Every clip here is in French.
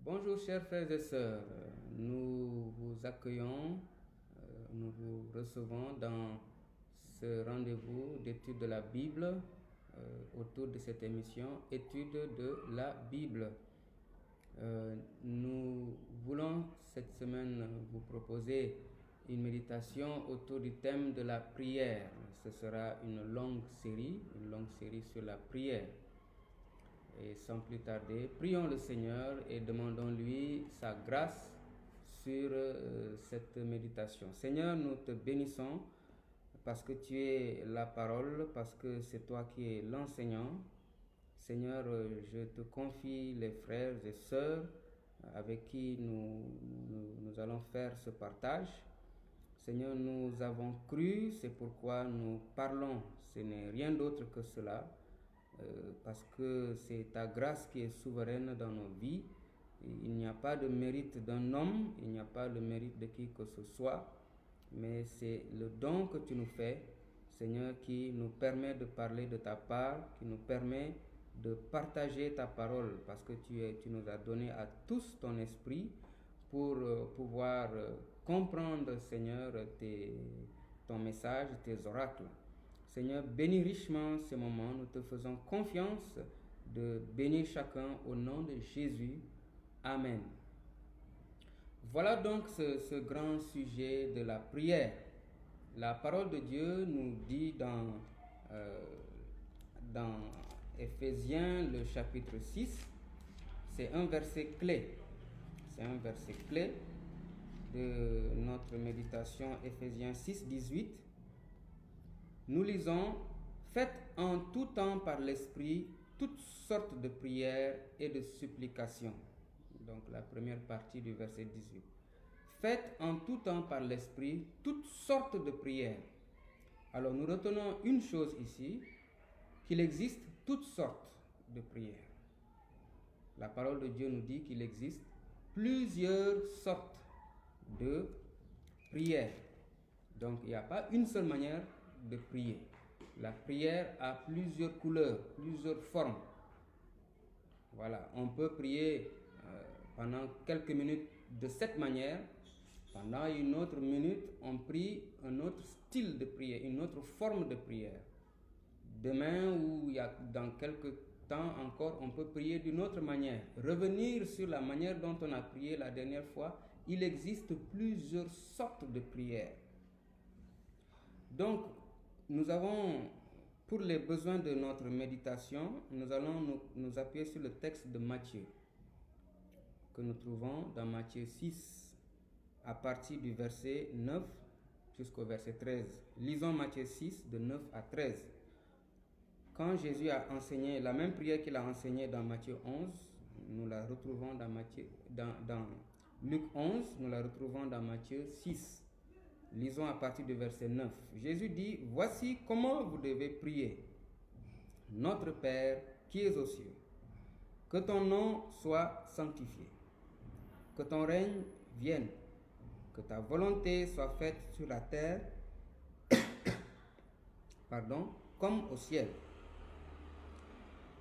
Bonjour chers frères et sœurs, nous vous accueillons, nous vous recevons dans ce rendez-vous d'étude de la Bible autour de cette émission Étude de la Bible. Nous voulons cette semaine vous proposer une méditation autour du thème de la prière. Ce sera une longue série sur la prière. Et sans plus tarder, prions le Seigneur et demandons-lui sa grâce sur cette méditation. Seigneur, nous te bénissons parce que tu es la parole, parce que c'est toi qui es l'enseignant. Seigneur, je te confie les frères et sœurs avec qui nous allons faire ce partage. Seigneur, nous avons cru, c'est pourquoi nous parlons. Ce n'est rien d'autre que cela. Parce que c'est ta grâce qui est souveraine dans nos vies. Il n'y a pas de mérite d'un homme, il n'y a pas le mérite de qui que ce soit, mais c'est le don que tu nous fais, Seigneur, qui nous permet de parler de ta part, qui nous permet de partager ta parole, parce que tu nous as donné à tous ton esprit pour pouvoir comprendre, Seigneur, ton message, tes oracles. Seigneur, bénis richement ces moments. Nous te faisons confiance de bénir chacun au nom de Jésus. Amen. Voilà donc ce grand sujet de la prière. La parole de Dieu nous dit dans Éphésiens, le chapitre 6, c'est un verset clé. C'est un verset clé de notre méditation, Éphésiens 6, 18. Nous lisons « Faites en tout temps par l'Esprit toutes sortes de prières et de supplications. » Donc la première partie du verset 18. « Faites en tout temps par l'Esprit toutes sortes de prières. » Alors nous retenons une chose ici, qu'il existe toutes sortes de prières. La parole de Dieu nous dit qu'il existe plusieurs sortes de prières. Donc il n'y a pas une seule manière de prier. La prière a plusieurs couleurs, plusieurs formes. Voilà, on peut prier pendant quelques minutes de cette manière. Pendant une autre minute, on prie un autre style de prière, une autre forme de prière. Demain ou dans quelques temps encore, on peut prier d'une autre manière. Revenir sur la manière dont on a prié la dernière fois, il existe plusieurs sortes de prières. Donc, nous avons, pour les besoins de notre méditation, nous allons nous appuyer sur le texte de Matthieu, que nous trouvons dans Matthieu 6, à partir du verset 9 jusqu'au verset 13. Lisons Matthieu 6, de 9 à 13. Quand Jésus a enseigné la même prière qu'il a enseignée dans Matthieu 11, nous la retrouvons dans Luc 11, nous la retrouvons dans Matthieu 6. Lisons à partir du verset 9. Jésus dit, « Voici comment vous devez prier. Notre Père qui es aux cieux, que ton nom soit sanctifié, que ton règne vienne, que ta volonté soit faite sur la terre, comme au ciel.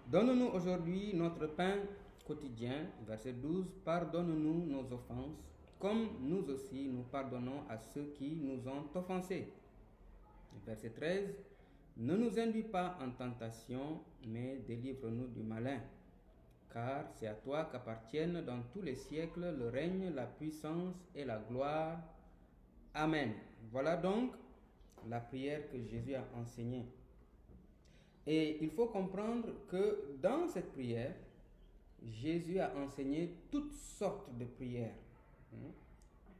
Donne-nous aujourd'hui notre pain quotidien. » Verset 12. « Pardonne-nous nos offenses, comme nous aussi nous pardonnons à ceux qui nous ont offensés. » Verset 13. « Ne nous induis pas en tentation, mais délivre-nous du malin. Car c'est à toi qu'appartiennent dans tous les siècles le règne, la puissance et la gloire. Amen. » Voilà donc la prière que Jésus a enseignée. Et il faut comprendre que dans cette prière, Jésus a enseigné toutes sortes de prières.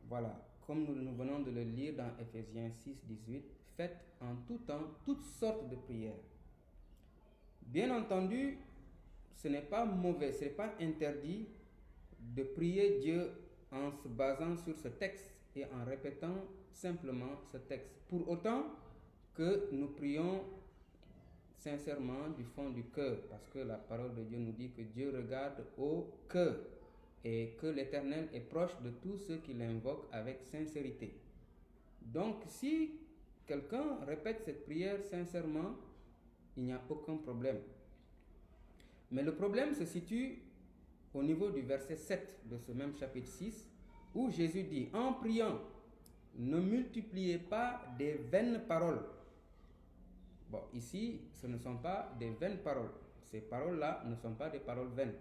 Voilà, comme nous venons de le lire dans Éphésiens 6, 18, faites en tout temps toutes sortes de prières. Bien entendu, ce n'est pas mauvais, ce n'est pas interdit de prier Dieu en se basant sur ce texte et en répétant simplement ce texte. Pour autant que nous prions sincèrement du fond du cœur, parce que la parole de Dieu nous dit que Dieu regarde au cœur et que l'Éternel est proche de tous ceux qui l'invoquent avec sincérité. Donc si quelqu'un répète cette prière sincèrement, il n'y a aucun problème. Mais le problème se situe au niveau du verset 7 de ce même chapitre 6, où Jésus dit, en priant, ne multipliez pas des vaines paroles. Bon, ici, ce ne sont pas des vaines paroles. Ces paroles-là ne sont pas des paroles vaines.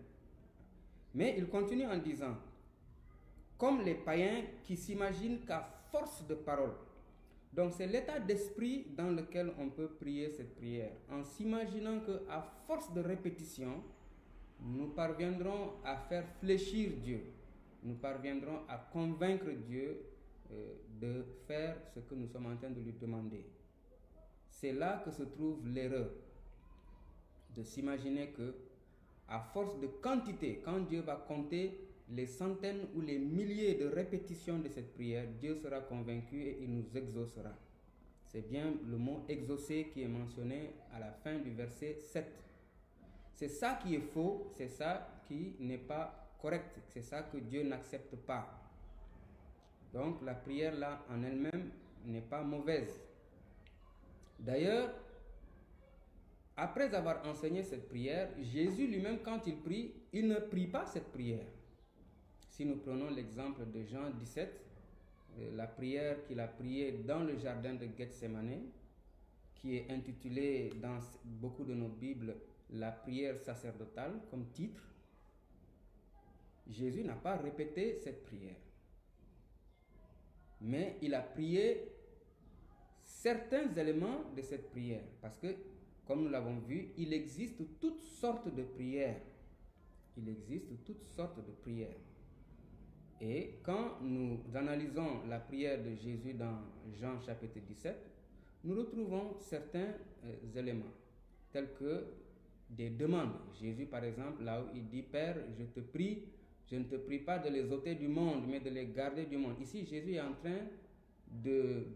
Mais il continue en disant, comme les païens qui s'imaginent qu'à force de paroles. Donc c'est l'état d'esprit dans lequel on peut prier cette prière, en s'imaginant qu'à force de répétition, nous parviendrons à faire fléchir Dieu. Nous parviendrons à convaincre Dieu de faire ce que nous sommes en train de lui demander. C'est là que se trouve l'erreur de s'imaginer que, à force de quantité, quand Dieu va compter les centaines ou les milliers de répétitions de cette prière, Dieu sera convaincu et il nous exaucera. C'est bien le mot exaucer qui est mentionné à la fin du verset 7. C'est ça qui est faux, c'est ça qui n'est pas correct, c'est ça que Dieu n'accepte pas. Donc la prière là en elle-même n'est pas mauvaise. D'ailleurs, après avoir enseigné cette prière, Jésus lui-même, quand il prie, il ne prie pas cette prière. Si nous prenons l'exemple de Jean 17, la prière qu'il a priée dans le jardin de Gethsémane, qui est intitulée dans beaucoup de nos Bibles la prière sacerdotale comme titre, Jésus n'a pas répété cette prière. Mais il a prié certains éléments de cette prière, parce que, comme nous l'avons vu, il existe toutes sortes de prières. Il existe toutes sortes de prières. Et quand nous analysons la prière de Jésus dans Jean chapitre 17, nous retrouvons certains éléments, tels que des demandes. Jésus, par exemple, là où il dit, Père, je te prie, je ne te prie pas de les ôter du monde, mais de les garder du monde. Ici, Jésus est en train de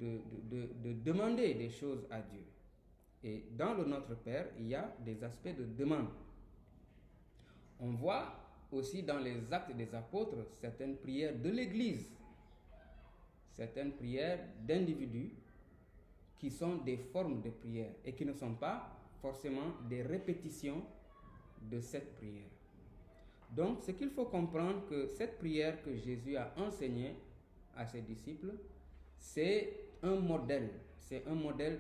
demander des choses à Dieu. Et dans le Notre Père, il y a des aspects de demande. On voit aussi dans les actes des apôtres certaines prières de l'Église, certaines prières d'individus qui sont des formes de prière et qui ne sont pas forcément des répétitions de cette prière. Donc, ce qu'il faut comprendre, que cette prière que Jésus a enseignée à ses disciples, c'est un modèle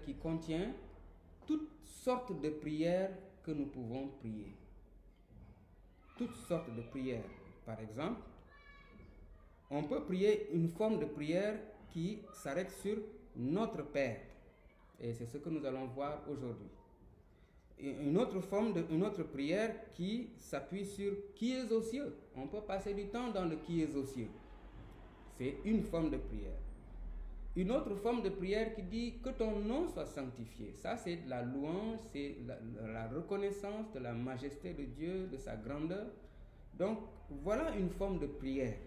qui contient toutes sortes de prières que nous pouvons prier. Toutes sortes de prières. Par exemple, on peut prier une forme de prière qui s'arrête sur Notre Père. Et c'est ce que nous allons voir aujourd'hui. Une autre prière qui s'appuie sur qui est aux cieux. On peut passer du temps dans le qui est aux cieux. C'est une forme de prière. Une autre forme de prière qui dit que ton nom soit sanctifié. Ça, c'est de la louange, c'est la reconnaissance de la majesté de Dieu, de sa grandeur. Donc, voilà une forme de prière.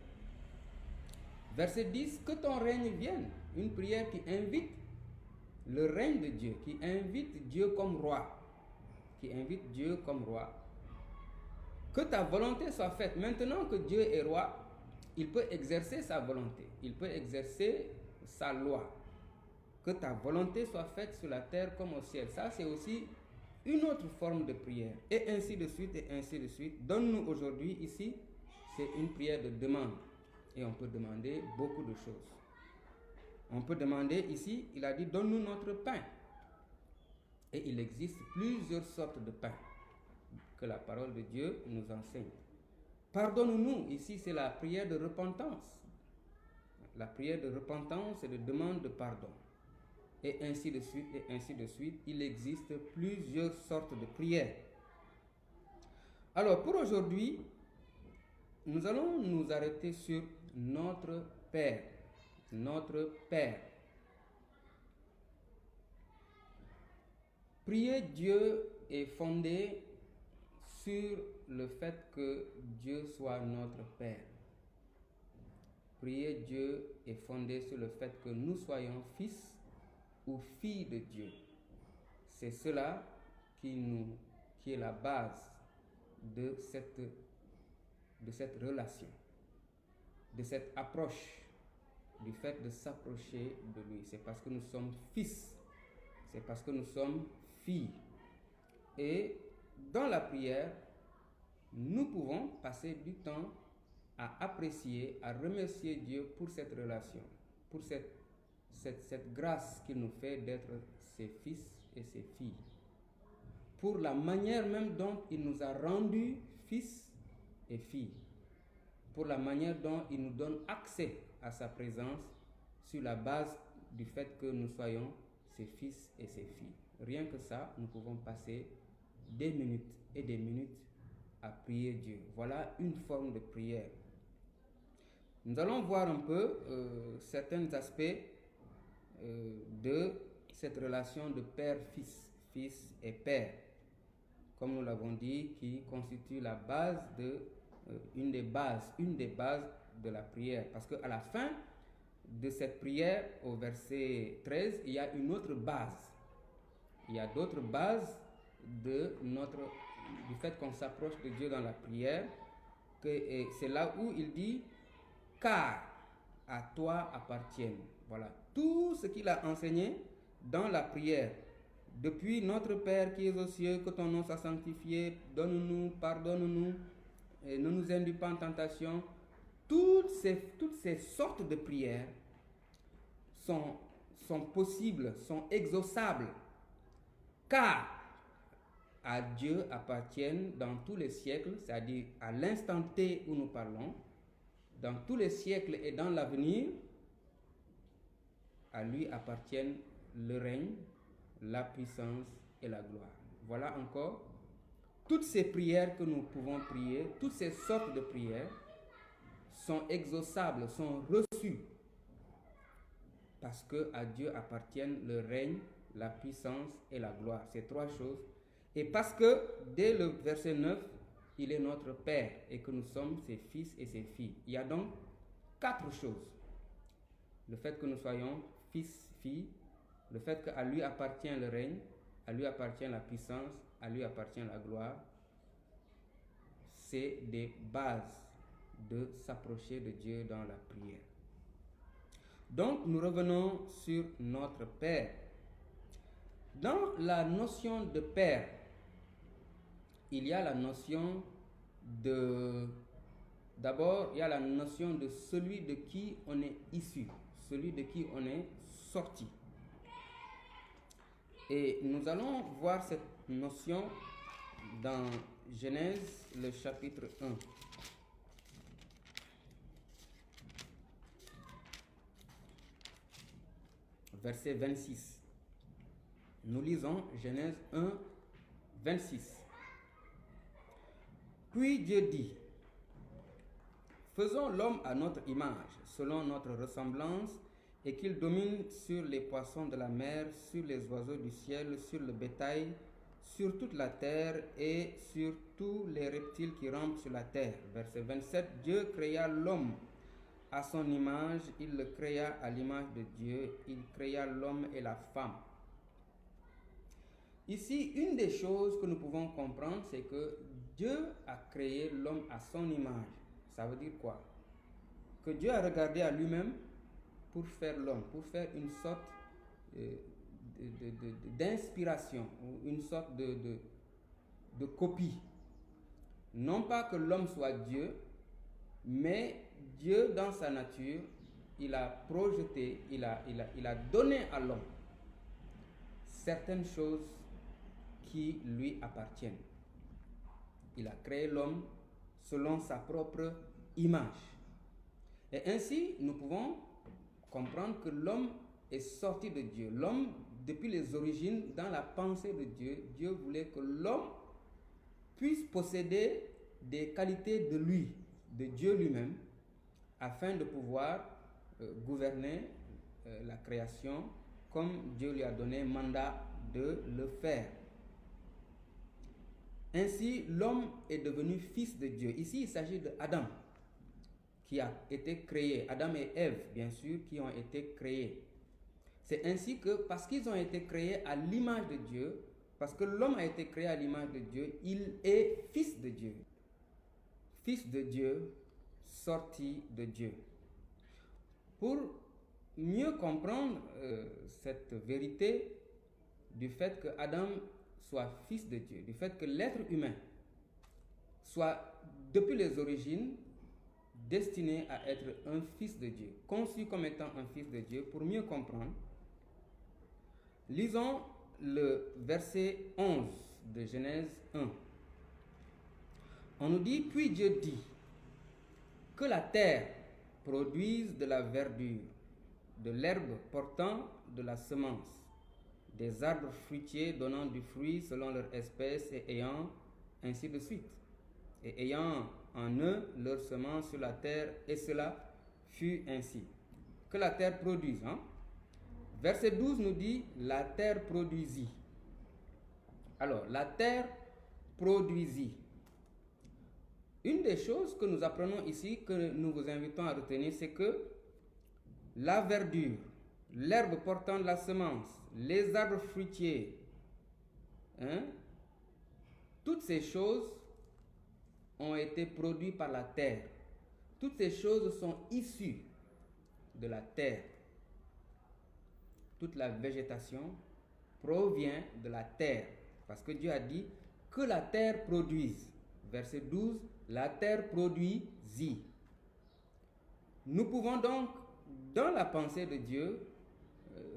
Verset 10, que ton règne vienne. Une prière qui invite le règne de Dieu, qui invite Dieu comme roi. Qui invite Dieu comme roi. Que ta volonté soit faite. Maintenant que Dieu est roi, il peut exercer sa volonté. Il peut exercer sa loi. Que ta volonté soit faite sur la terre comme au ciel. Ça, c'est aussi une autre forme de prière. Et ainsi de suite, et ainsi de suite. Donne-nous aujourd'hui, ici, c'est une prière de demande. Et on peut demander beaucoup de choses. On peut demander ici, il a dit, donne-nous notre pain. Et il existe plusieurs sortes de pain que la parole de Dieu nous enseigne. Pardonne-nous, ici c'est la prière de repentance. La prière de repentance et de demande de pardon. Et ainsi de suite, et ainsi de suite. Il existe plusieurs sortes de prières. Alors pour aujourd'hui, nous allons nous arrêter sur notre Père. Notre Père. Prier Dieu est fondé sur le fait que Dieu soit notre Père. Prier Dieu est fondé sur le fait que nous soyons fils ou filles de Dieu. C'est cela qui est la base de cette relation, de cette approche, du fait de s'approcher de lui. C'est parce que nous sommes fils, c'est parce que nous sommes filles. Et dans la prière, nous pouvons passer du temps à apprécier, à remercier Dieu pour cette relation, pour cette grâce qu'il nous fait d'être ses fils et ses filles, pour la manière même dont il nous a rendus fils et filles, pour la manière dont il nous donne accès à sa présence sur la base du fait que nous soyons ses fils et ses filles. Rien que ça, nous pouvons passer des minutes et des minutes à prier Dieu. Voilà une forme de prière. Nous allons voir un peu certains aspects de cette relation de père-fils, fils et père, comme nous l'avons dit, qui constitue la base une des bases de la prière. Parce qu'à la fin de cette prière, au verset 13, il y a une autre base. Il y a d'autres bases du fait qu'on s'approche de Dieu dans la prière, et c'est là où il dit « car à toi appartiennent ». Voilà, tout ce qu'il a enseigné dans la prière. Depuis notre Père qui est aux cieux, que ton nom soit sanctifié, donne-nous, pardonne-nous, et ne nous induis pas en tentation. Toutes ces sortes de prières sont possibles, sont exauçables, car à Dieu appartiennent dans tous les siècles, c'est-à-dire à l'instant T où nous parlons, dans tous les siècles et dans l'avenir, à lui appartiennent le règne, la puissance et la gloire. Voilà encore toutes ces prières que nous pouvons prier, toutes ces sortes de prières sont exauçables, sont reçues, parce que à Dieu appartiennent le règne, la puissance et la gloire. Ces trois choses. Et parce que dès le verset 9, il est notre Père et que nous sommes ses fils et ses filles. Il y a donc quatre choses. Le fait que nous soyons fils, filles, le fait qu'à lui appartient le règne, à lui appartient la puissance, à lui appartient la gloire, c'est des bases de s'approcher de Dieu dans la prière. Donc, nous revenons sur notre Père. Dans la notion de Père, il y a la notion d'abord, il y a la notion de celui de qui on est issu, celui de qui on est sorti. Et nous allons voir cette notion dans Genèse, le chapitre 1. Verset 26. Nous lisons Genèse 1, 26. Puis Dieu dit, faisons l'homme à notre image, selon notre ressemblance, et qu'il domine sur les poissons de la mer, sur les oiseaux du ciel, sur le bétail, sur toute la terre et sur tous les reptiles qui rampent sur la terre. Verset 27, Dieu créa l'homme à son image, il le créa à l'image de Dieu, il créa l'homme et la femme. Ici, une des choses que nous pouvons comprendre, c'est que Dieu a créé l'homme à son image. Ça veut dire quoi? Que Dieu a regardé à lui-même pour faire l'homme, pour faire une sorte d'inspiration, ou une sorte de copie. Non pas que l'homme soit Dieu, mais Dieu, dans sa nature, il a projeté, il a donné à l'homme certaines choses qui lui appartiennent. Il a créé l'homme selon sa propre image. Et ainsi, nous pouvons comprendre que l'homme est sorti de Dieu. L'homme, depuis les origines, dans la pensée de Dieu, Dieu voulait que l'homme puisse posséder des qualités de lui, de Dieu lui-même, afin de pouvoir gouverner la création comme Dieu lui a donné mandat de le faire. Ainsi, l'homme est devenu fils de Dieu. Ici, il s'agit d'Adam, qui a été créé. Adam et Ève, bien sûr, qui ont été créés. C'est ainsi que, parce qu'ils ont été créés à l'image de Dieu, parce que l'homme a été créé à l'image de Dieu, il est fils de Dieu. Fils de Dieu, sorti de Dieu. Pour mieux comprendre cette vérité du fait que Adam soit fils de Dieu, du fait que l'être humain soit depuis les origines destiné à être un fils de Dieu, conçu comme étant un fils de Dieu. Pour mieux comprendre, lisons le verset 11 de Genèse 1. On nous dit, puis Dieu dit, que la terre produise de la verdure, de l'herbe portant de la semence, des arbres fruitiers donnant du fruit selon leur espèce et ayant ainsi de suite, et ayant en eux leur semence sur la terre, et cela fut ainsi. Que la terre produise. Verset 12 nous dit, la terre produisit. Alors, la terre produisit. Une des choses que nous apprenons ici, que nous vous invitons à retenir, c'est que la verdure, l'herbe portant de la semence, les arbres fruitiers, toutes ces choses ont été produites par la terre. Toutes ces choses sont issues de la terre. Toute la végétation provient de la terre. Parce que Dieu a dit que la terre produise. Verset 12, la terre produisit. Nous pouvons donc, dans la pensée de Dieu,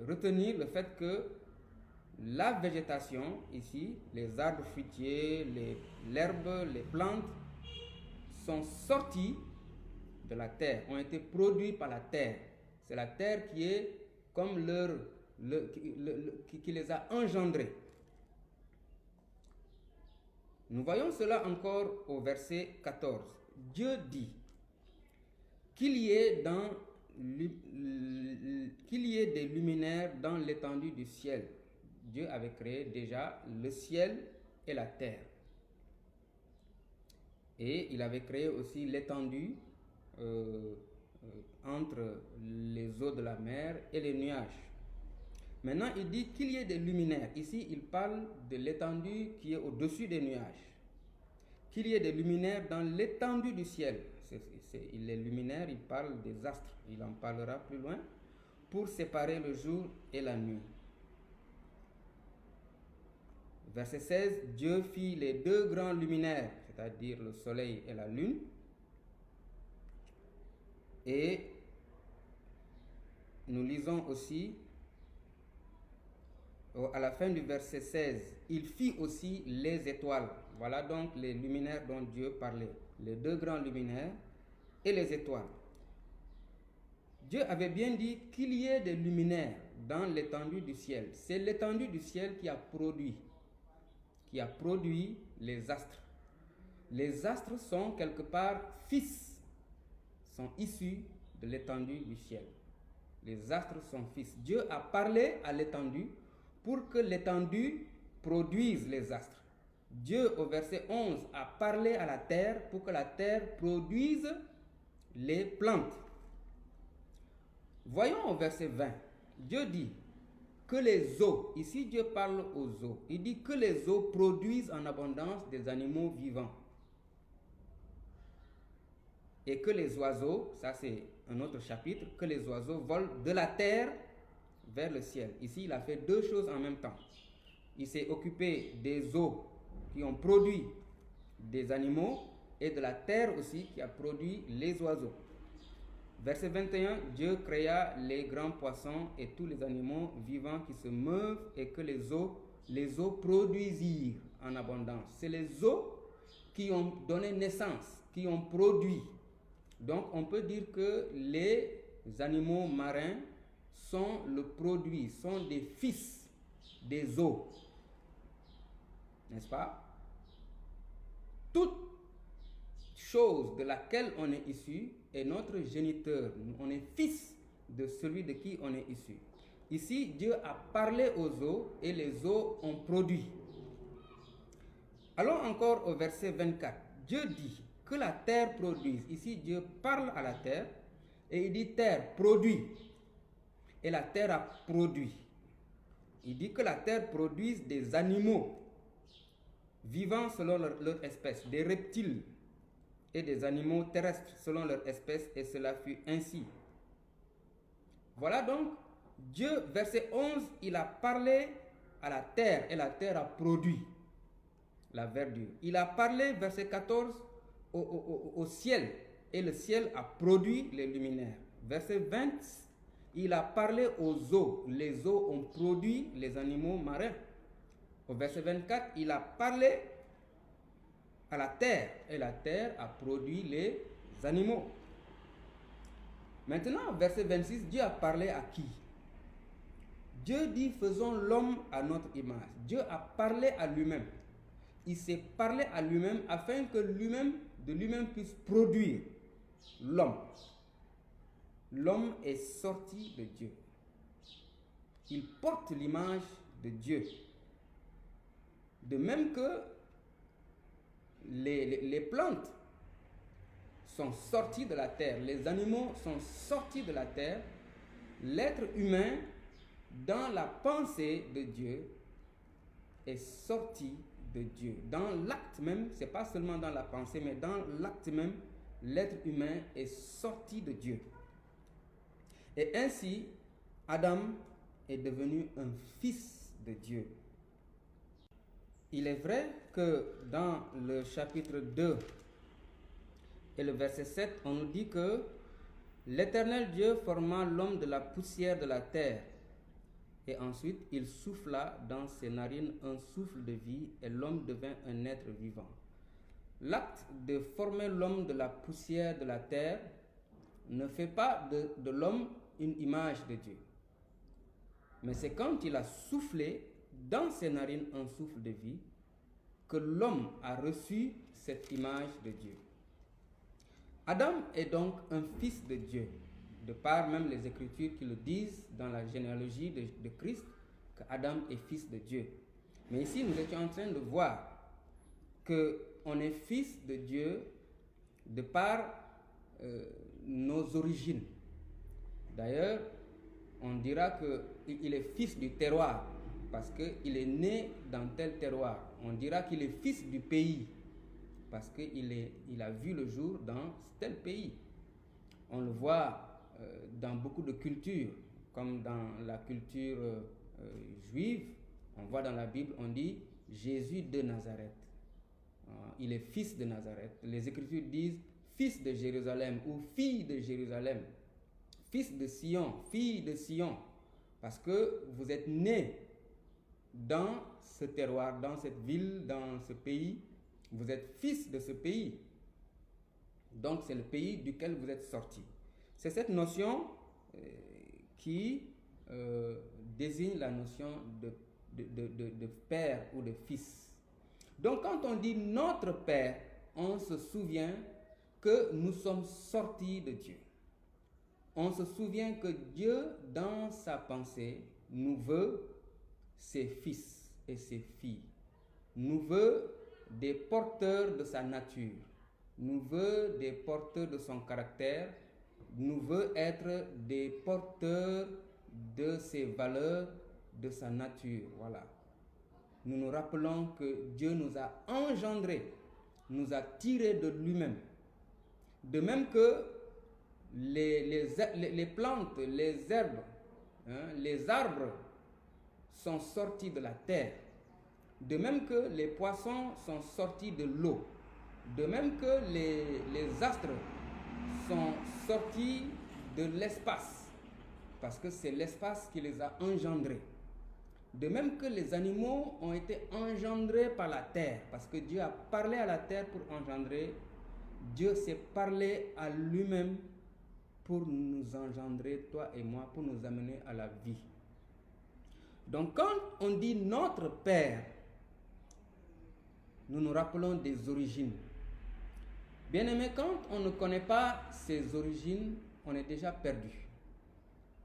retenir le fait que la végétation, ici, les arbres fruitiers, l'herbe, les plantes, sont sortis de la terre, ont été produits par la terre. C'est la terre qui est comme qui les a engendrés. Nous voyons cela encore au verset 14. Dieu dit qu'il y ait des luminaires dans l'étendue du ciel. Dieu avait créé déjà le ciel et la terre. Et il avait créé aussi l'étendue entre les eaux de la mer et les nuages. Maintenant, il dit qu'il y ait des luminaires. Ici, il parle de l'étendue qui est au-dessus des nuages. Qu'il y ait des luminaires dans l'étendue du ciel. Les luminaires, il parle des astres. Il en parlera plus loin. Pour séparer le jour et la nuit. Verset 16, Dieu fit les deux grands luminaires, c'est-à-dire le soleil et la lune. Et nous lisons aussi, à la fin du verset 16, il fit aussi les étoiles. Voilà donc les luminaires dont Dieu parlait, les deux grands luminaires et les étoiles. Dieu avait bien dit qu'il y ait des luminaires dans l'étendue du ciel. C'est l'étendue du ciel qui a produit les astres. Les astres sont quelque part sont issus de l'étendue du ciel. Les astres sont fils. Dieu a parlé à l'étendue pour que l'étendue produise les astres. Dieu, au verset 11, a parlé à la terre pour que la terre produise les plantes. Voyons au verset 20. Dieu dit que les eaux, ici Dieu parle aux eaux, il dit que les eaux produisent en abondance des animaux vivants. Et que les oiseaux, ça c'est un autre chapitre, que les oiseaux volent de la terre vers le ciel. Ici, il a fait deux choses en même temps. Il s'est occupé des eaux qui ont produit des animaux et de la terre aussi qui a produit les oiseaux. Verset 21, Dieu créa les grands poissons et tous les animaux vivants qui se meuvent et que les eaux produisirent en abondance. C'est les eaux qui ont donné naissance, qui ont produit. Donc on peut dire que les animaux marins sont le produit, sont des fils des eaux. N'est-ce pas? Toute chose de laquelle on est issu est notre géniteur. On est fils de celui de qui on est issu. Ici, Dieu a parlé aux eaux et les eaux ont produit. Allons encore au verset 24. Dieu dit que la terre produise. Ici, Dieu parle à la terre et il dit terre produit. Et la terre a produit. Il dit que la terre produise des animaux vivants selon leur espèce, des reptiles et des animaux terrestres selon leur espèce, et cela fut ainsi. Voilà donc, Dieu, verset 11, il a parlé à la terre et la terre a produit. la verdure. Il a parlé, verset 14, au ciel, et le ciel a produit les luminaires. Verset 20, il a parlé aux eaux, les eaux ont produit les animaux marins. Au verset 24, il a parlé à la terre, et la terre a produit les animaux. Maintenant, verset 26, Dieu a parlé à qui? Dieu dit, faisons l'homme à notre image. Dieu a parlé à lui-même. Il s'est parlé à lui-même afin que de lui-même puisse produire l'homme. L'homme est sorti de Dieu. Il porte l'image de Dieu. De même que les plantes sont sorties de la terre, les animaux sont sortis de la terre, l'être humain, dans la pensée de Dieu, est sorti de Dieu. Dans l'acte même, ce n'est pas seulement dans la pensée, mais dans l'acte même, l'être humain est sorti de Dieu. Et ainsi, Adam est devenu un fils de Dieu. Il est vrai que dans le chapitre 2 et le verset 7, on nous dit que l'Éternel Dieu forma l'homme de la poussière de la terre. Et ensuite, il souffla dans ses narines un souffle de vie et l'homme devint un être vivant. L'acte de former l'homme de la poussière de la terre ne fait pas de l'homme une image de Dieu. Mais c'est quand il a soufflé dans ses narines un souffle de vie que l'homme a reçu cette image de Dieu. Adam est donc un fils de Dieu, de par même les Écritures qui le disent dans la généalogie de Christ, que Adam est fils de Dieu. Mais ici, nous étions en train de voir qu'on est fils de Dieu de par nos origines. D'ailleurs, on dira qu'il est fils du terroir, parce qu'il est né dans tel terroir. On dira qu'il est fils du pays, parce qu'il a vu le jour dans tel pays. On le voit dans beaucoup de cultures, comme dans la culture juive. On voit dans la Bible, on dit Jésus de Nazareth. Il est fils de Nazareth. Les Écritures disent fils de Jérusalem ou fille de Jérusalem. Fils de Sion, fille de Sion. Parce que vous êtes né dans ce terroir, dans cette ville, dans ce pays. Vous êtes fils de ce pays. Donc c'est le pays duquel vous êtes sorti. C'est cette notion qui désigne la notion de père ou de fils. Donc quand on dit notre père, on se souvient que nous sommes sortis de Dieu. On se souvient que Dieu, dans sa pensée, nous veut ses fils et ses filles. Nous veut des porteurs de sa nature. Nous veut des porteurs de son caractère. Nous veut être des porteurs de ses valeurs, de sa nature. Voilà. Nous nous rappelons que Dieu nous a engendrés, nous a tirés de lui-même. De même que les plantes, les herbes, les arbres sont sortis de la terre. De même que les poissons sont sortis de l'eau. De même que les astres sont sortis de l'espace. Parce que c'est l'espace qui les a engendrés. De même que les animaux ont été engendrés par la terre. Parce que Dieu a parlé à la terre pour engendrer. Dieu s'est parlé à lui-même pour nous engendrer, toi et moi, pour nous amener à la vie. Donc quand on dit notre Père, nous nous rappelons des origines. Bien-aimé, quand on ne connaît pas ses origines, on est déjà perdu.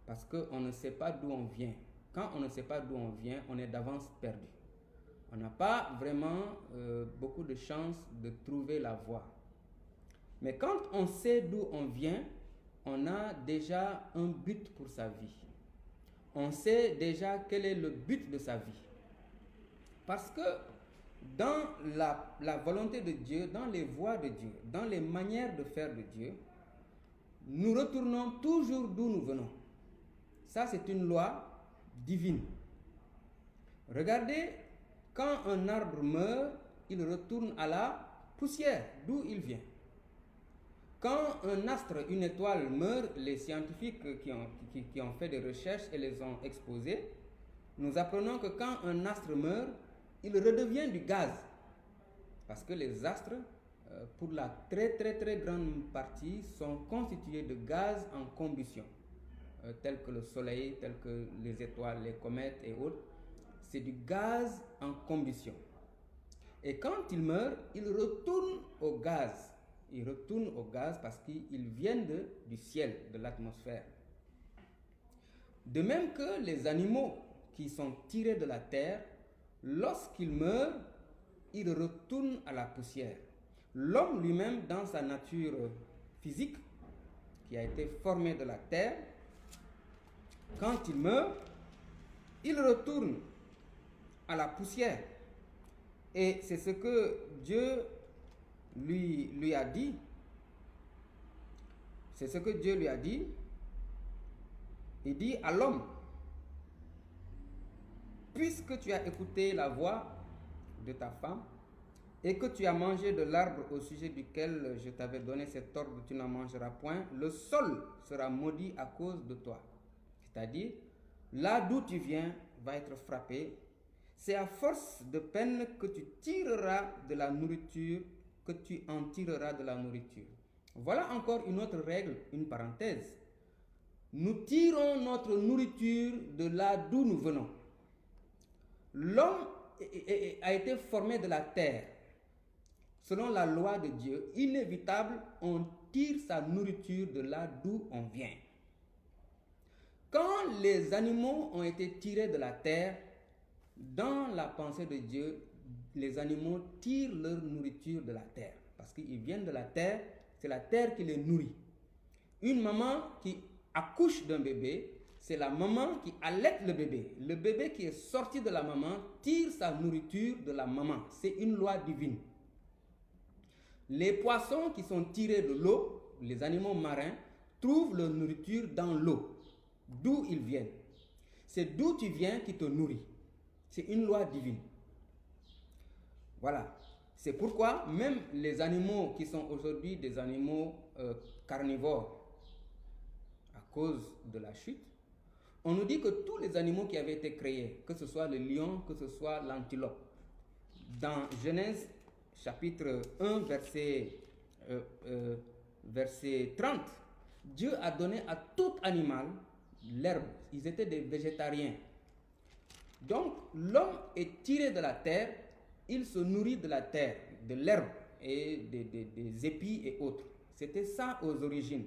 Parce qu'on ne sait pas d'où on vient. Quand on ne sait pas d'où on vient, on est d'avance perdu. On n'a pas vraiment beaucoup de chances de trouver la voie. Mais quand on sait d'où on vient, on a déjà un but pour sa vie. On sait déjà quel est le but de sa vie. Parce que dans la volonté de Dieu, dans les voies de Dieu, dans les manières de faire de Dieu, nous retournons toujours d'où nous venons. Ça, c'est une loi divine. Regardez, quand un arbre meurt, il retourne à la poussière, d'où il vient. Quand un astre, une étoile meurt, les scientifiques qui ont fait des recherches et les ont exposées, nous apprenons que quand un astre meurt, il redevient du gaz. Parce que les astres, pour la très grande partie, sont constitués de gaz en combustion, tels que le soleil, tels que les étoiles, les comètes et autres. C'est du gaz en combustion. Et quand ils meurent, ils retournent au gaz. Ils retournent au gaz parce qu'ils viennent du ciel, de l'atmosphère. De même que les animaux qui sont tirés de la terre, lorsqu'ils meurent, ils retournent à la poussière. L'homme lui-même, dans sa nature physique, qui a été formé de la terre, quand il meurt, il retourne à la poussière. Et c'est ce que Dieu lui a dit. C'est ce que Dieu lui a dit. Il dit à l'homme, puisque tu as écouté la voix de ta femme et que tu as mangé de l'arbre au sujet duquel je t'avais donné cet ordre, tu n'en mangeras point, le sol sera maudit à cause de toi. C'est-à-dire, là d'où tu viens va être frappé. C'est à force de peine que tu tireras de la nourriture, que tu en tireras de la nourriture. Voilà encore une autre règle, une parenthèse. Nous tirons notre nourriture de là d'où nous venons. L'homme a été formé de la terre. Selon la loi de Dieu, inévitable, on tire sa nourriture de là d'où on vient. Quand les animaux ont été tirés de la terre, dans la pensée de Dieu, les animaux tirent leur nourriture de la terre. Parce qu'ils viennent de la terre, c'est la terre qui les nourrit. Une maman qui accouche d'un bébé, c'est la maman qui allaite le bébé. Le bébé qui est sorti de la maman tire sa nourriture de la maman. C'est une loi divine. Les poissons qui sont tirés de l'eau, les animaux marins, trouvent leur nourriture dans l'eau, d'où ils viennent. C'est d'où tu viens qui te nourrit. C'est une loi divine. Voilà. C'est pourquoi même les animaux qui sont aujourd'hui des animaux carnivores, à cause de la chute, on nous dit que tous les animaux qui avaient été créés, que ce soit le lion, que ce soit l'antilope, dans Genèse chapitre 1, verset 30, Dieu a donné à tout animal l'herbe. Ils étaient des végétariens. Donc l'homme est tiré de la terre, il se nourrit de la terre, de l'herbe et des épis et autres. C'était ça aux origines.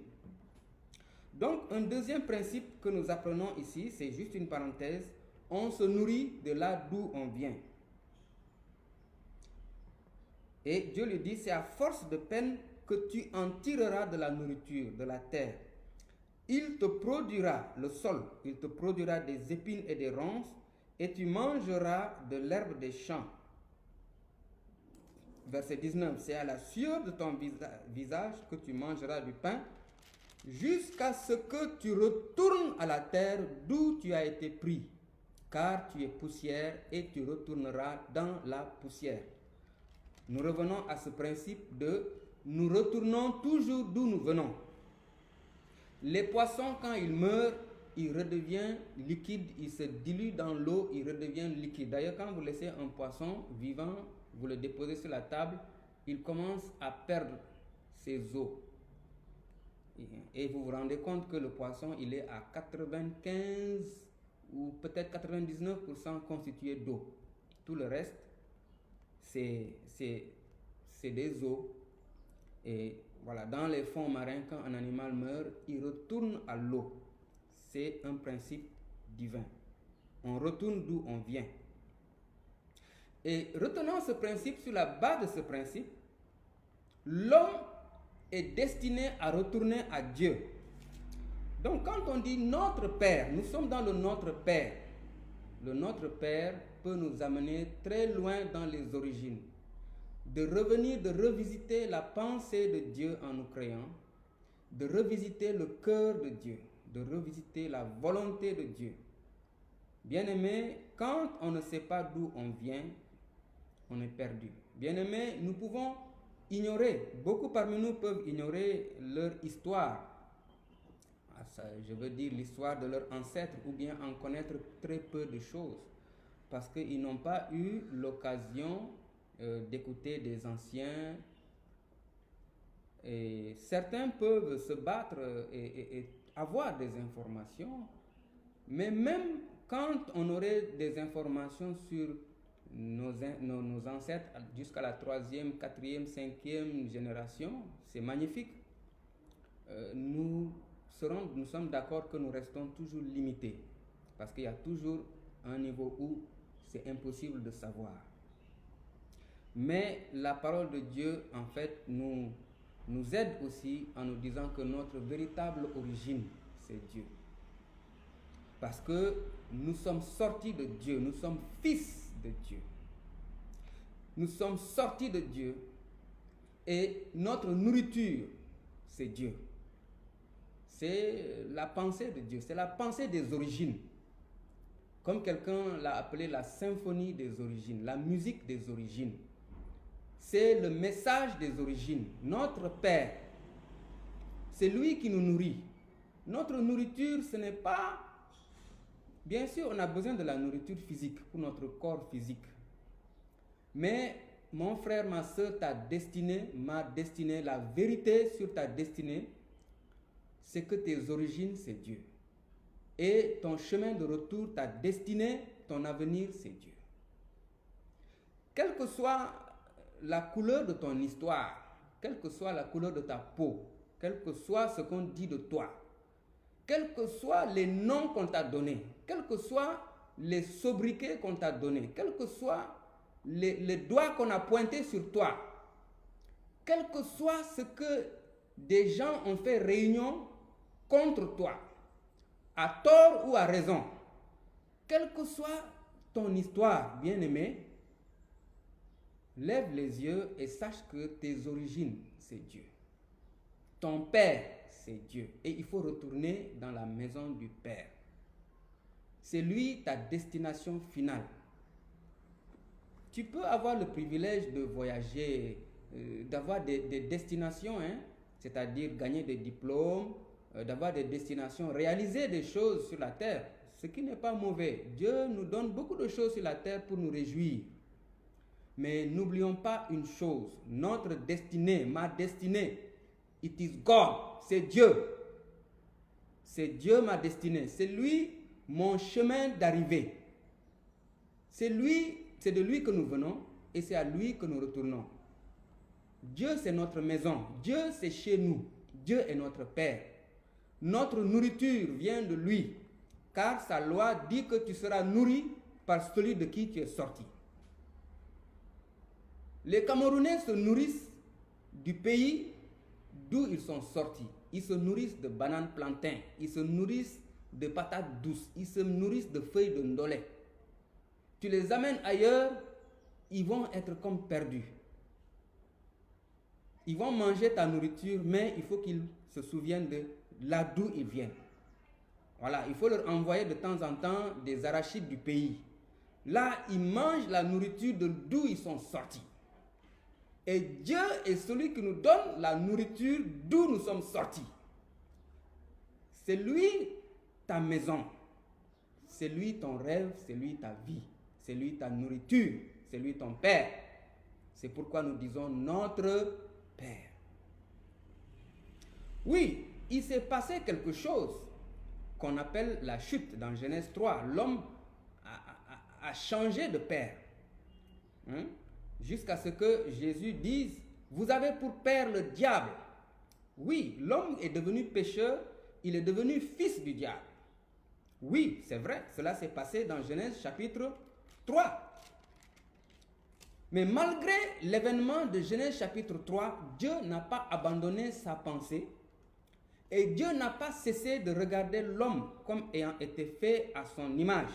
Donc un deuxième principe que nous apprenons ici, c'est juste une parenthèse, on se nourrit de là d'où on vient. Et Dieu lui dit, c'est à force de peine que tu en tireras de la nourriture, de la terre. Il te produira le sol, il te produira des épines et des ronces, et tu mangeras de l'herbe des champs. Verset 19, c'est à la sueur de ton visage que tu mangeras du pain, jusqu'à ce que tu retournes à la terre d'où tu as été pris, car tu es poussière et tu retourneras dans la poussière. Nous revenons à ce principe de nous retournons toujours d'où nous venons. Les poissons, quand ils meurent, ils redeviennent liquides, ils se diluent dans l'eau, ils redeviennent liquides. D'ailleurs, quand vous laissez un poisson vivant, vous le déposez sur la table, il commence à perdre ses os. Et vous vous rendez compte que le poisson, il est à 95 ou peut-être 99% constitué d'eau. Tout le reste, c'est des os. Et voilà, dans les fonds marins, quand un animal meurt, il retourne à l'eau. C'est un principe divin. On retourne d'où on vient. Et retenons ce principe, sur la base de ce principe, l'homme est destiné à retourner à Dieu. Donc quand on dit notre Père, nous sommes dans le Notre Père. Le Notre Père peut nous amener très loin dans les origines. De revenir, de revisiter la pensée de Dieu en nous créant, de revisiter le cœur de Dieu, de revisiter la volonté de Dieu. Bien-aimé, quand on ne sait pas d'où on vient, on est perdu. Bien-aimés, nous pouvons ignorer, beaucoup parmi nous peuvent ignorer leur histoire. Je veux dire l'histoire de leurs ancêtres, ou bien en connaître très peu de choses, parce qu'ils n'ont pas eu l'occasion d'écouter des anciens. Et certains peuvent se battre et avoir des informations, mais même quand on aurait des informations sur nos ancêtres jusqu'à la 3e, 4e, 5e génération, c'est magnifique. Nous sommes d'accord que nous restons toujours limités, parce qu'il y a toujours un niveau où c'est impossible de savoir. Mais la parole de Dieu, en fait, nous aide aussi en nous disant que notre véritable origine, c'est Dieu. Parce que nous sommes sortis de Dieu, nous sommes fils de Dieu. Nous sommes sortis de Dieu et notre nourriture, c'est Dieu. C'est la pensée de Dieu, c'est la pensée des origines. Comme quelqu'un l'a appelé la symphonie des origines, la musique des origines. C'est le message des origines. Notre Père, c'est lui qui nous nourrit. Notre nourriture, ce n'est pas... Bien sûr, on a besoin de la nourriture physique pour notre corps physique. Mais mon frère, ma soeur, ta destinée, ma destinée, la vérité sur ta destinée, c'est que tes origines, c'est Dieu. Et ton chemin de retour, ta destinée, ton avenir, c'est Dieu. Quelle que soit la couleur de ton histoire, quelle que soit la couleur de ta peau, quel que soit ce qu'on dit de toi, quels que soient les noms qu'on t'a donnés, quels que soient les sobriquets qu'on t'a donnés, quels que soient les doigts qu'on a pointés sur toi, quel que soit ce que des gens ont fait réunion contre toi, à tort ou à raison, quelle que soit ton histoire, bien-aimé, lève les yeux et sache que tes origines, c'est Dieu. Ton Père, c'est Dieu. Et il faut retourner dans la maison du Père. C'est lui ta destination finale. Tu peux avoir le privilège de voyager, d'avoir des destinations, c'est-à-dire gagner des diplômes, d'avoir des destinations, réaliser des choses sur la terre, ce qui n'est pas mauvais. Dieu nous donne beaucoup de choses sur la terre pour nous réjouir. Mais n'oublions pas une chose, notre destinée, ma destinée, it is God, c'est Dieu. C'est Dieu ma destinée, c'est lui mon chemin d'arrivée. C'est de lui que nous venons et c'est à lui que nous retournons. Dieu c'est notre maison, Dieu c'est chez nous, Dieu est notre Père. Notre nourriture vient de lui, car sa loi dit que tu seras nourri par celui de qui tu es sorti. Les Camerounais se nourrissent du pays d'où ils sont sortis. Ils se nourrissent de bananes plantains, ils se nourrissent de patates douces, ils se nourrissent de feuilles de ndolé. Tu les amènes ailleurs, ils vont être comme perdus. Ils vont manger ta nourriture, mais il faut qu'ils se souviennent de là d'où ils viennent. Voilà, il faut leur envoyer de temps en temps des arachides du pays. Là, ils mangent la nourriture d'où ils sont sortis. Et Dieu est celui qui nous donne la nourriture d'où nous sommes sortis. C'est lui ta maison. C'est lui ton rêve, c'est lui ta vie. C'est lui ta nourriture, c'est lui ton Père. C'est pourquoi nous disons notre Père. Oui, il s'est passé quelque chose qu'on appelle la chute dans Genèse 3. L'homme a changé de père. Jusqu'à ce que Jésus dise, vous avez pour père le diable. Oui, l'homme est devenu pécheur, il est devenu fils du diable. Oui, c'est vrai, cela s'est passé dans Genèse chapitre 3. Mais malgré l'événement de Genèse chapitre 3, Dieu n'a pas abandonné sa pensée et Dieu n'a pas cessé de regarder l'homme comme ayant été fait à son image.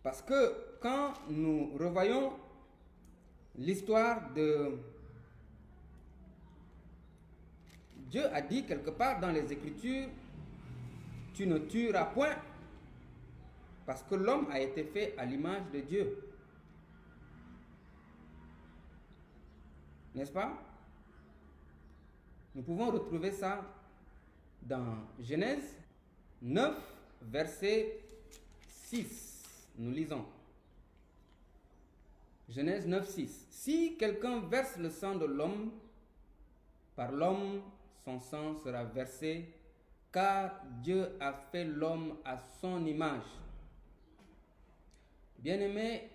Parce que quand nous revoyons l'histoire de... Dieu a dit quelque part dans les Écritures, tu ne tueras point, parce que l'homme a été fait à l'image de Dieu. N'est-ce pas? Nous pouvons retrouver ça dans Genèse 9, verset 6. Nous lisons. Genèse 9, 6. Si quelqu'un verse le sang de l'homme, par l'homme, son sang sera versé, car Dieu a fait l'homme à son image. Bien-aimés,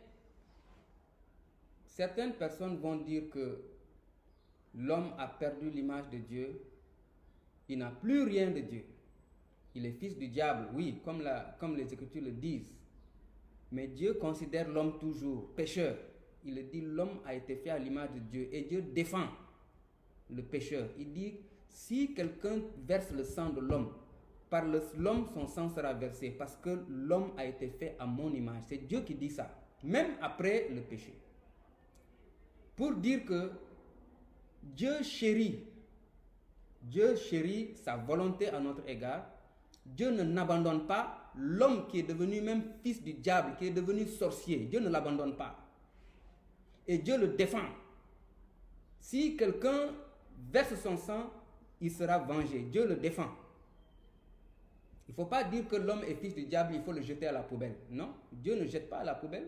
certaines personnes vont dire que l'homme a perdu l'image de Dieu, il n'a plus rien de Dieu. Il est fils du diable, oui, comme les Écritures le disent. Mais Dieu considère l'homme toujours pécheur. Il dit l'homme a été fait à l'image de Dieu et Dieu défend le pécheur. Il dit si quelqu'un verse le sang de l'homme, par l'homme son sang sera versé parce que l'homme a été fait à mon image. C'est Dieu qui dit ça, même après le péché. Pour dire que Dieu chérit sa volonté à notre égard. Dieu ne n'abandonne pas l'homme qui est devenu même fils du diable, qui est devenu sorcier. Dieu ne l'abandonne pas. Et Dieu le défend. Si quelqu'un verse son sang, il sera vengé. Dieu le défend. Il ne faut pas dire que l'homme est fils du diable, il faut le jeter à la poubelle. Non, Dieu ne jette pas à la poubelle.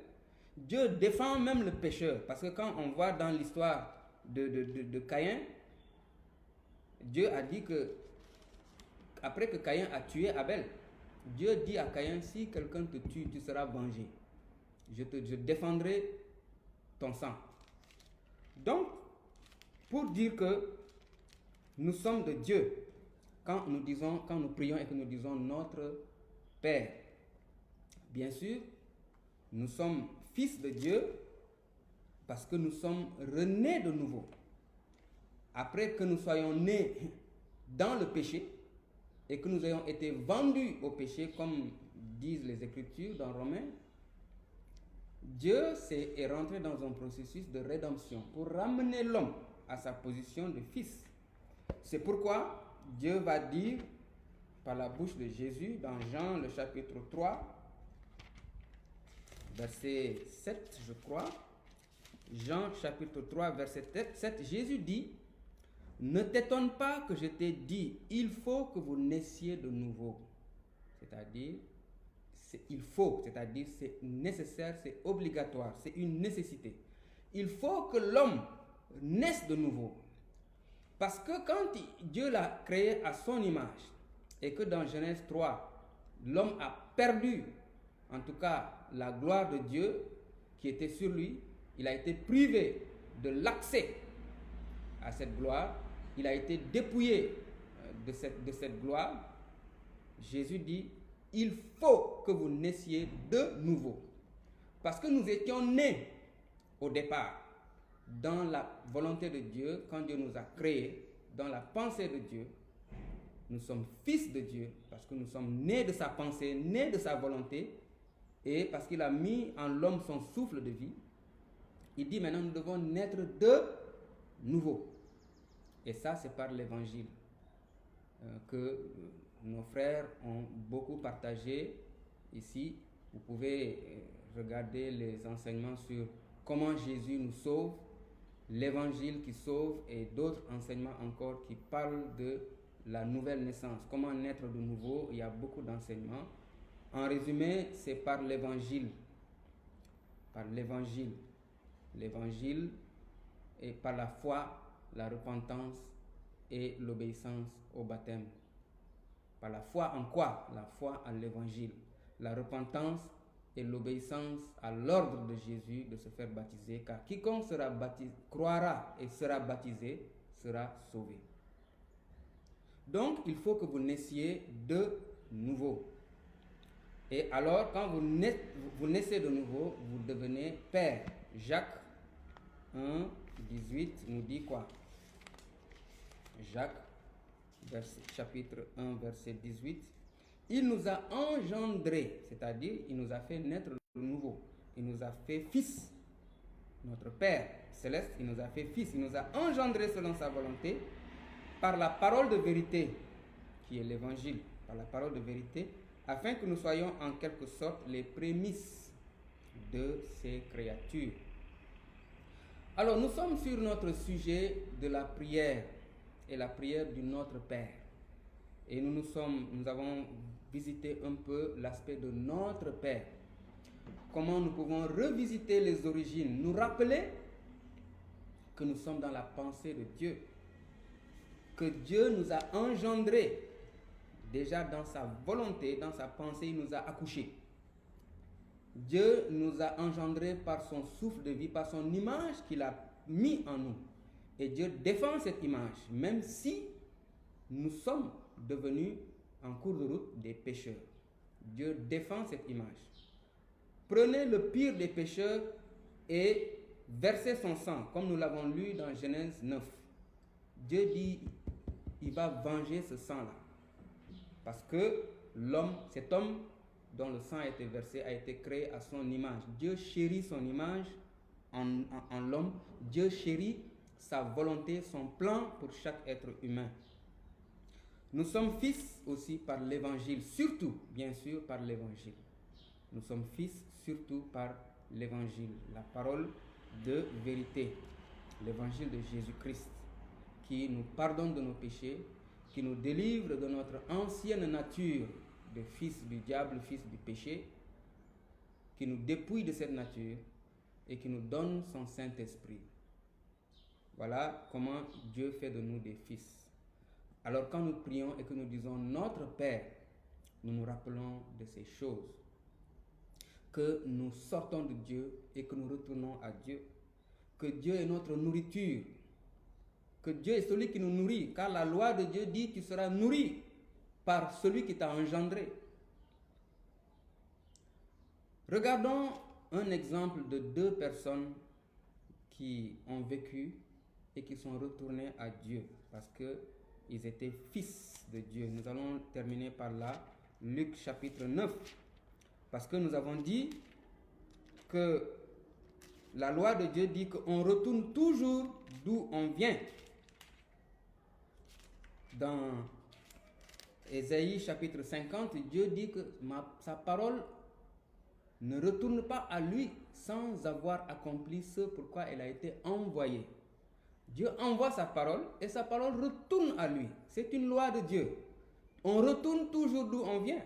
Dieu défend même le pécheur. Parce que quand on voit dans l'histoire de Caïn, Dieu a dit que, après que Caïn a tué Abel, Dieu dit à Caïn, si quelqu'un te tue, tu seras vengé. Je défendrai ton sang. Donc, pour dire que nous sommes de Dieu, quand nous prions et que nous disons notre Père, bien sûr, nous sommes fils de Dieu parce que nous sommes renés de nouveau. Après que nous soyons nés dans le péché et que nous ayons été vendus au péché, comme disent les Écritures dans Romains, Dieu est rentré dans un processus de rédemption pour ramener l'homme à sa position de fils. C'est pourquoi Dieu va dire par la bouche de Jésus dans Jean le chapitre 3, verset 7, je crois. Jean chapitre 3, verset 7, Jésus dit: ne t'étonne pas que je t'ai dit, il faut que vous naissiez de nouveau. C'est-à-dire, c'est nécessaire, c'est obligatoire, c'est une nécessité. Il faut que l'homme naisse de nouveau. Parce que quand Dieu l'a créé à son image, et que dans Genèse 3, l'homme a perdu, en tout cas, la gloire de Dieu qui était sur lui, il a été privé de l'accès à cette gloire, il a été dépouillé de cette gloire. Jésus dit, il faut que vous naissiez de nouveau. Parce que nous étions nés au départ dans la volonté de Dieu, quand Dieu nous a créés, dans la pensée de Dieu. Nous sommes fils de Dieu parce que nous sommes nés de sa pensée, nés de sa volonté, et parce qu'il a mis en l'homme son souffle de vie. Il dit maintenant nous devons naître de nouveau. Et ça, c'est par l'évangile que nos frères ont beaucoup partagé ici. Vous pouvez regarder les enseignements sur comment Jésus nous sauve, l'évangile qui sauve et d'autres enseignements encore qui parlent de la nouvelle naissance. Comment naître de nouveau, il y a beaucoup d'enseignements. En résumé, c'est par l'évangile. Par l'évangile. L'évangile et par la foi, la repentance et l'obéissance au baptême. Par la foi en quoi? La foi en l'évangile. La repentance et l'obéissance à l'ordre de Jésus de se faire baptiser, car quiconque sera baptisé, croira et sera baptisé sera sauvé. Donc, il faut que vous naissiez de nouveau. Et alors, quand vous naissez de nouveau, vous devenez père. Jacques 1, 18 nous dit quoi? Jacques, chapitre 1, verset 18. Il nous a engendrés, c'est-à-dire il nous a fait naître de nouveau. Il nous a fait fils. Notre Père céleste, il nous a fait fils. Il nous a engendrés selon sa volonté par la parole de vérité, qui est l'évangile, par la parole de vérité, afin que nous soyons en quelque sorte les prémices de ces créatures. Alors, nous sommes sur notre sujet de la prière et la prière du Notre Père. Et nous avons visité un peu l'aspect de Notre Père. Comment nous pouvons revisiter les origines, nous rappeler que nous sommes dans la pensée de Dieu, que Dieu nous a engendrés. Déjà dans sa volonté, dans sa pensée, il nous a accouchés. Dieu nous a engendrés par son souffle de vie, par son image qu'il a mis en nous. Et Dieu défend cette image, même si nous sommes devenus en cours de route des pécheurs. Dieu défend cette image. Prenez le pire des pécheurs et versez son sang, comme nous l'avons lu dans Genèse 9. Dieu dit, il va venger ce sang-là. Parce que cet homme dont le sang a été versé, a été créé à son image. Dieu chérit son image en l'homme. Dieu chérit sa volonté, son plan pour chaque être humain. Nous sommes fils aussi par l'évangile, surtout, bien sûr, par l'évangile. Nous sommes fils surtout par l'évangile, la parole de vérité, l'évangile de Jésus-Christ, qui nous pardonne de nos péchés, qui nous délivre de notre ancienne nature de fils du diable, fils du péché, qui nous dépouille de cette nature et qui nous donne son Saint-Esprit. Voilà comment Dieu fait de nous des fils. Alors quand nous prions et que nous disons notre Père, nous nous rappelons de ces choses, que nous sortons de Dieu et que nous retournons à Dieu, que Dieu est notre nourriture, que Dieu est celui qui nous nourrit, car la loi de Dieu dit tu seras nourri par celui qui t'a engendré. Regardons un exemple de deux personnes qui ont vécu et qui sont retournées à Dieu parce qu'ils étaient fils de Dieu. Nous allons terminer par là, Luc chapitre 9, parce que nous avons dit que la loi de Dieu dit qu'on retourne toujours d'où on vient. Dans Ésaïe chapitre 50, Dieu dit que sa parole ne retourne pas à lui sans avoir accompli ce pourquoi elle a été envoyée. Dieu envoie sa parole et sa parole retourne à lui. C'est une loi de Dieu. On retourne toujours d'où on vient.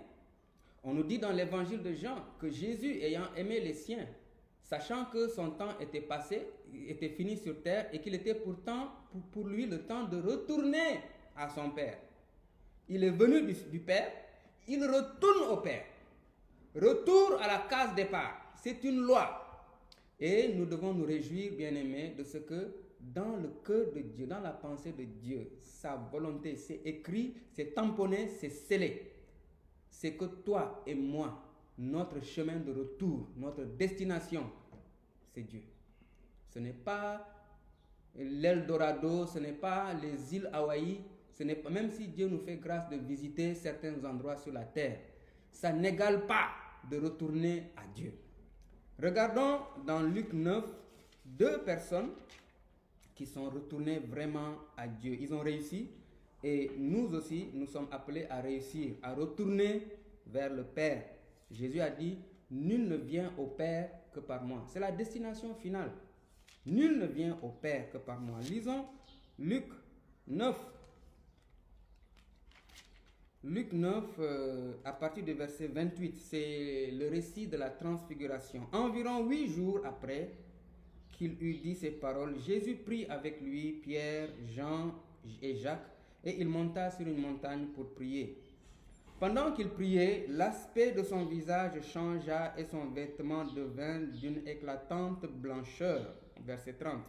On nous dit dans l'évangile de Jean que Jésus, ayant aimé les siens, sachant que son temps était passé, était fini sur terre et qu'il était pourtant pour lui le temps de retourner à son Père. Il est venu du Père, il retourne au Père. Retour à la case départ. C'est une loi. Et nous devons nous réjouir, bien-aimés, de ce que dans le cœur de Dieu, dans la pensée de Dieu, sa volonté, c'est écrit, c'est tamponné, c'est scellé. C'est que toi et moi, notre chemin de retour, notre destination, c'est Dieu. Ce n'est pas l'Eldorado, ce n'est pas les îles Hawaï, ce n'est pas, même si Dieu nous fait grâce de visiter certains endroits sur la terre, ça n'égale pas de retourner à Dieu. Regardons dans Luc 9, deux personnes qui sont retournées vraiment à Dieu. Ils ont réussi et nous aussi, nous sommes appelés à réussir, à retourner vers le Père. Jésus a dit, nul ne vient au Père que par moi. C'est la destination finale. Nul ne vient au Père que par moi. Lisons Luc 9. Luc 9, à partir du verset 28, c'est le récit de la transfiguration. Environ 8 jours après qu'il eut dit ces paroles, Jésus prit avec lui Pierre, Jean et Jacques, et il monta sur une montagne pour prier. Pendant qu'il priait, l'aspect de son visage changea et son vêtement devint d'une éclatante blancheur. Verset 30.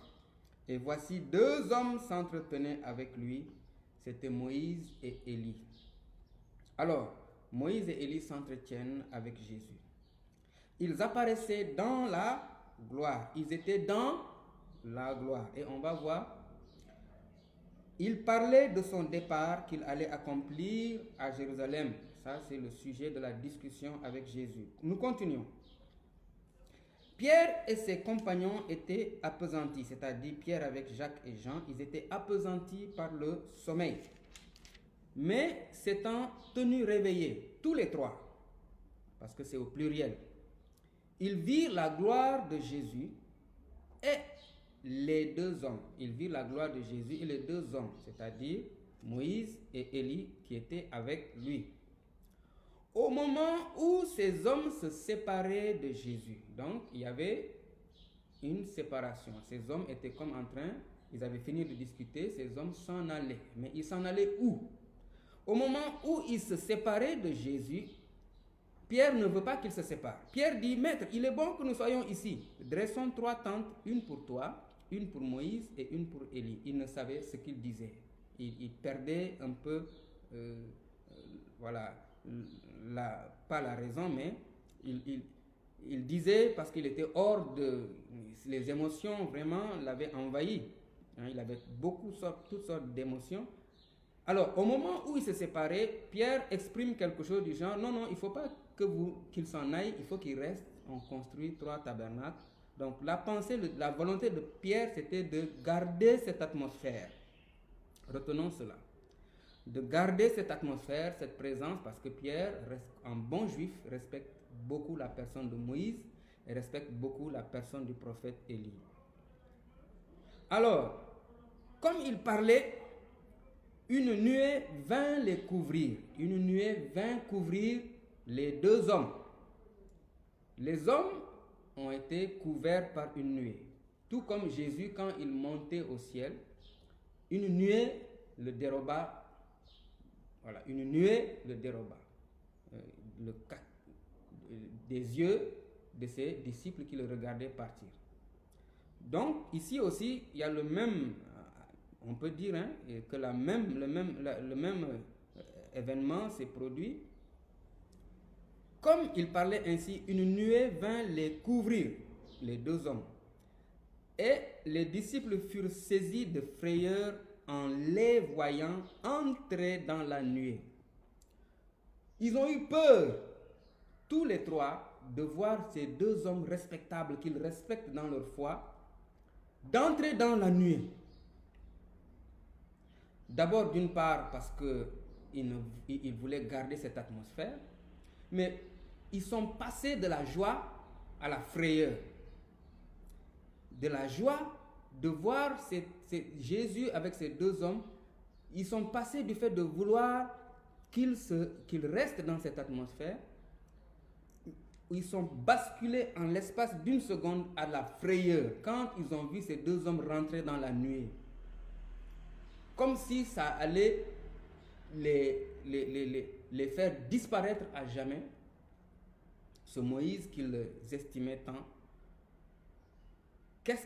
Et voici deux hommes s'entretenaient avec lui, c'était Moïse et Élie. Alors, Moïse et Élie s'entretiennent avec Jésus. Ils apparaissaient dans la gloire. Ils étaient dans la gloire. Et on va voir, il parlait de son départ qu'il allait accomplir à Jérusalem. Ça, c'est le sujet de la discussion avec Jésus. Nous continuons. Pierre et ses compagnons étaient appesantis, c'est-à-dire Pierre avec Jacques et Jean, ils étaient appesantis par le sommeil. Mais s'étant tenus réveillés, tous les trois, parce que c'est au pluriel, ils virent la gloire de Jésus et les deux hommes. Il vit la gloire de Jésus et les deux hommes, c'est-à-dire Moïse et Élie qui étaient avec lui. Au moment où ces hommes se séparaient de Jésus, donc il y avait une séparation. Ces hommes étaient comme en train, ils avaient fini de discuter, ces hommes s'en allaient. Mais ils s'en allaient où? Au moment où ils se séparaient de Jésus, Pierre ne veut pas qu'ils se séparent. Pierre dit, Maître, il est bon que nous soyons ici. Dressons 3 tentes, une pour toi, une pour Moïse et une pour Élie. Il ne savait ce qu'il disait. Il perdait un peu, voilà, pas la raison, mais il disait parce qu'il était hors de... Les émotions vraiment l'avaient envahi. Il avait toutes sortes d'émotions. Alors, au moment où ils se séparaient, Pierre exprime quelque chose du genre, non, il ne faut pas qu'il s'en aille, il faut qu'il reste. On construit 3 tabernacles. Donc, la volonté de Pierre, c'était de garder cette atmosphère. Retenons cela. De garder cette atmosphère, cette présence, parce que Pierre, en bon juif, respecte beaucoup la personne de Moïse et respecte beaucoup la personne du prophète Élie. Alors, comme il parlait, une nuée vint les couvrir. Une nuée vint couvrir les deux hommes. Les hommes ont été couverts par une nuée. Tout comme Jésus, quand il montait au ciel, une nuée le déroba. Voilà, une nuée le déroba. Des yeux de ses disciples qui le regardaient partir. Donc, ici aussi, il y a le même, on peut dire que le même événement s'est produit. Comme il parlait ainsi, une nuée vint les couvrir, les deux hommes. Et les disciples furent saisis de frayeur en les voyant entrer dans la nuée. Ils ont eu peur, tous les 3, de voir ces deux hommes respectables qu'ils respectent dans leur foi, d'entrer dans la nuée. D'abord, d'une part, parce qu'ils voulaient garder cette atmosphère, mais ils sont passés de la joie à la frayeur. De la joie de voir Jésus avec ces deux hommes, ils sont passés du fait de vouloir qu'ils restent dans cette atmosphère. Ils sont basculés en l'espace d'une seconde à la frayeur quand ils ont vu ces deux hommes rentrer dans la nuée. Comme si ça allait les faire disparaître à jamais. Ce Moïse qu'ils estimaient tant. Quel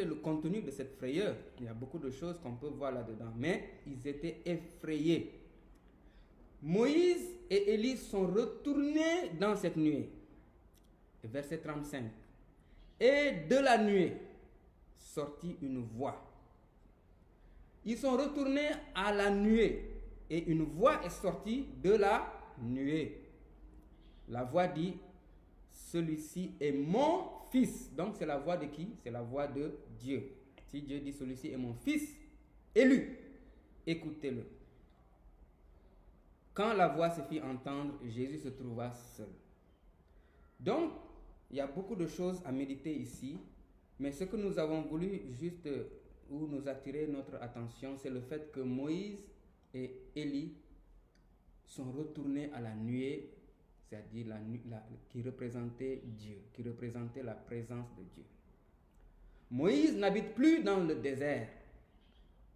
est le contenu de cette frayeur? Il y a beaucoup de choses qu'on peut voir là-dedans, mais ils étaient effrayés. Moïse et Élie sont retournés dans cette nuée. Verset 35. Et de la nuée sortit une voix. Ils sont retournés à la nuée et une voix est sortie de la nuée. La voix dit, celui-ci est mon fils. Donc c'est la voix de qui? C'est la voix de Dieu. Si Dieu dit, celui-ci est mon fils élu, écoutez-le. Quand la voix se fit entendre, Jésus se trouva seul. Donc, il y a beaucoup de choses à méditer ici, mais ce que nous avons voulu juste où nous attirer notre attention, c'est le fait que Moïse et Élie sont retournés à la nuée, c'est-à-dire qui représentait Dieu, qui représentait la présence de Dieu. Moïse n'habite plus dans le désert.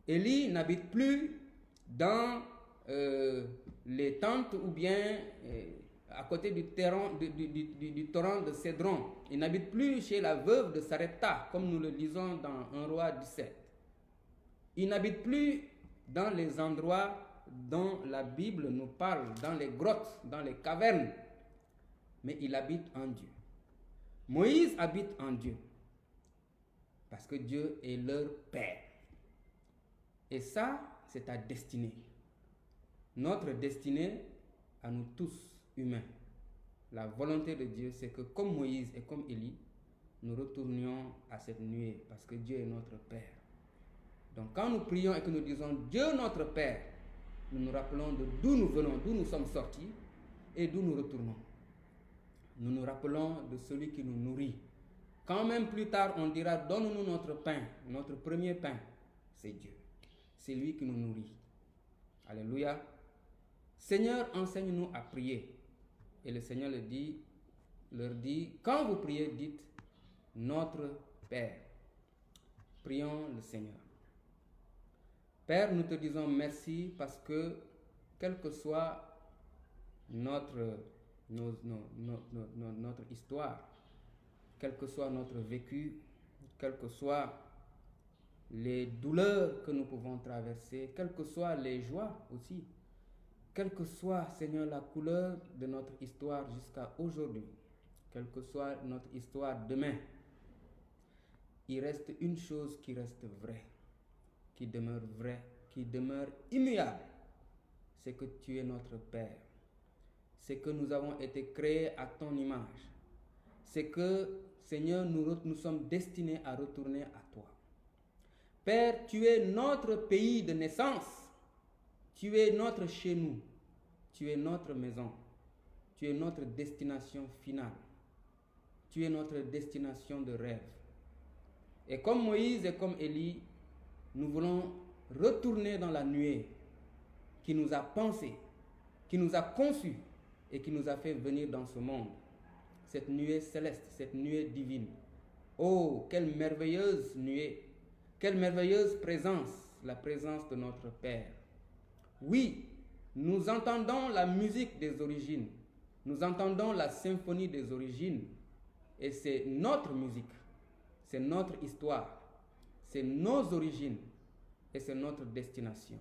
Élie n'habite plus dans les tentes ou bien à côté du torrent de Cédron. Il n'habite plus chez la veuve de Sarepta, comme nous le lisons dans 1 Roi 17. Il n'habite plus dans les endroits dont la Bible nous parle, dans les grottes, dans les cavernes, mais il habite en Dieu. Moïse habite en Dieu, parce que Dieu est leur Père. Et ça, c'est ta destinée. Notre destinée, à nous tous humains, la volonté de Dieu, c'est que comme Moïse et comme Élie, nous retournions à cette nuée, parce que Dieu est notre Père. Donc quand nous prions et que nous disons Dieu notre Père, nous nous rappelons de d'où nous venons, d'où nous sommes sortis et d'où nous retournons. Nous nous rappelons de celui qui nous nourrit. Quand même plus tard on dira donne-nous notre pain, notre premier pain, c'est Dieu. C'est lui qui nous nourrit. Alléluia. Seigneur, enseigne-nous à prier. Et le Seigneur leur dit, quand vous priez, dites notre Père. Prions le Seigneur. Père, nous te disons merci parce que quelle que soit notre histoire, quel que soit notre vécu, quelles que soient les douleurs que nous pouvons traverser, quelles que soient les joies aussi, quelle que soit, Seigneur, la couleur de notre histoire jusqu'à aujourd'hui, quelle que soit notre histoire demain, il reste une chose qui reste vraie, qui demeure immuable, c'est que tu es notre Père. C'est que nous avons été créés à ton image. C'est que, Seigneur, nous sommes destinés à retourner à toi. Père, tu es notre pays de naissance. Tu es notre chez nous. Tu es notre maison. Tu es notre destination finale. Tu es notre destination de rêve. Et comme Moïse et comme Élie, nous voulons retourner dans la nuée qui nous a pensé, qui nous a conçus et qui nous a fait venir dans ce monde. Cette nuée céleste, cette nuée divine. Oh, quelle merveilleuse nuée, quelle merveilleuse présence, la présence de notre Père. Oui, nous entendons la musique des origines, nous entendons la symphonie des origines, et c'est notre musique, c'est notre histoire, c'est nos origines, et c'est notre destination.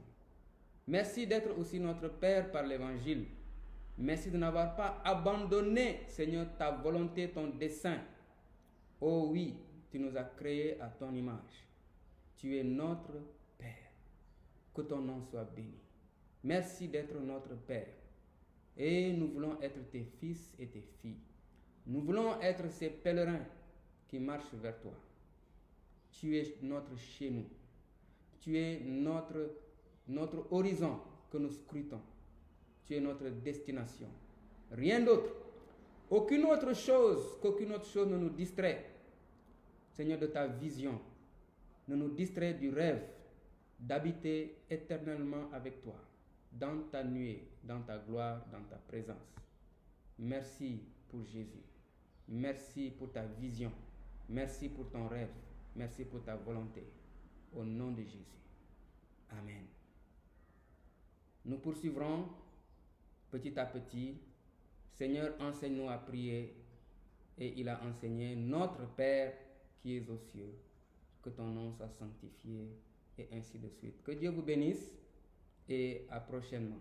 Merci d'être aussi notre Père par l'Évangile. Merci de n'avoir pas abandonné, Seigneur, ta volonté, ton dessein. Oh oui, tu nous as créés à ton image. Tu es notre Père. Que ton nom soit béni. Merci d'être notre Père. Et nous voulons être tes fils et tes filles. Nous voulons être ces pèlerins qui marchent vers toi. Tu es notre chez nous. Tu es notre horizon que nous scrutons. Tu es notre destination. Rien d'autre. Qu'aucune autre chose ne nous distrait. Seigneur, de ta vision, ne nous distrait du rêve d'habiter éternellement avec toi, dans ta nuée, dans ta gloire, dans ta présence. Merci pour Jésus. Merci pour ta vision. Merci pour ton rêve. Merci pour ta volonté. Au nom de Jésus. Amen. Nous poursuivrons petit à petit. Seigneur, enseigne-nous à prier. Et il a enseigné notre Père qui es aux cieux. Que ton nom soit sanctifié et ainsi de suite. Que Dieu vous bénisse et à prochainement.